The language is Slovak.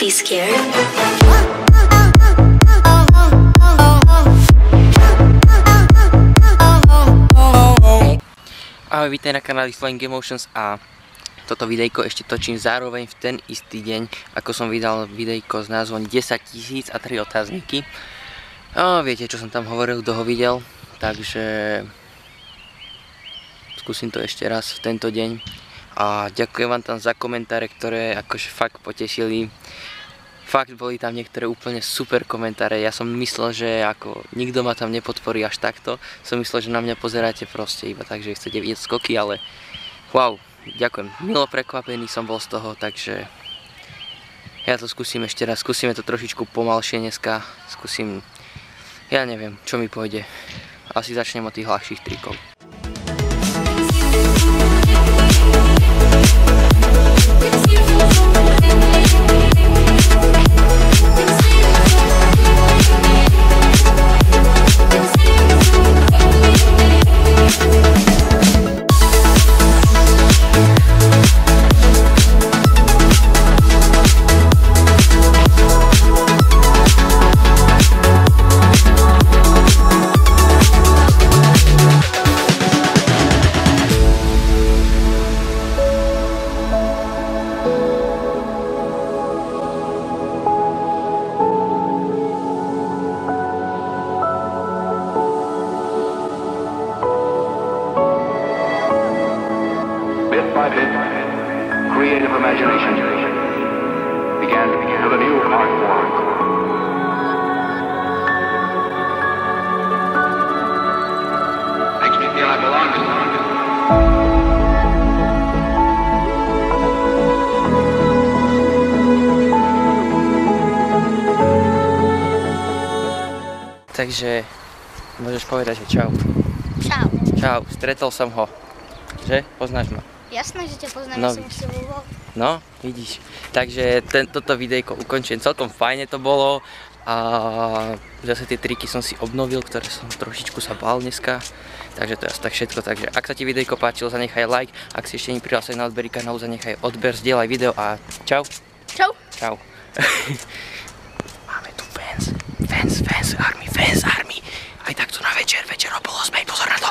be scared. Ahoj, vítaj na kanáli Flying Emotions a toto videjko ešte točím zároveň v ten istý deň, ako som vydal videjko s názvom 10 000 a 3 otázniky. Viete, čo som tam hovoril, kto ho videl, takže skúsim to ešte raz v tento deň. A ďakujem vám tam za komentáre, ktoré akože fakt potešili. Fakt boli tam niektoré úplne super komentáre. Ja som myslel, že ako nikto ma tam nepodporí až takto. Som myslel, že na mňa pozeráte proste iba tak, že chcete vidieť skoky, ale wow, ďakujem. Milo prekvapený som bol z toho, takže ja to skúsim ešte raz. Skúsime to trošičku pomalšie dneska. Skúsim, ja neviem, čo mi pôjde. Asi začnem od tých ľahších trikov. By bit, creative imagination began with a new art form. Makes me feel I belong to something. Takže môžeš povedať, že čau. Čau. Čau, stretol som ho. Že? Poznáš ma? Jasné, že ťa poznám, No, som s tebou bol. No, vidíš. Takže toto videjko ukončujem. Celkom fajne to bolo. A zase tie triky som si obnovil, ktoré som trošičku sa bál dneska. Takže to je asi tak všetko. Takže ak sa ti videjko páčilo, zanechaj like. Ak si ešte neprihlásil na odbery kanálu, zanechaj odber, zdieľaj video a čau. Čau. Čau. Máme tu fans army. Aj takto na večer o 7:30, pozor na to.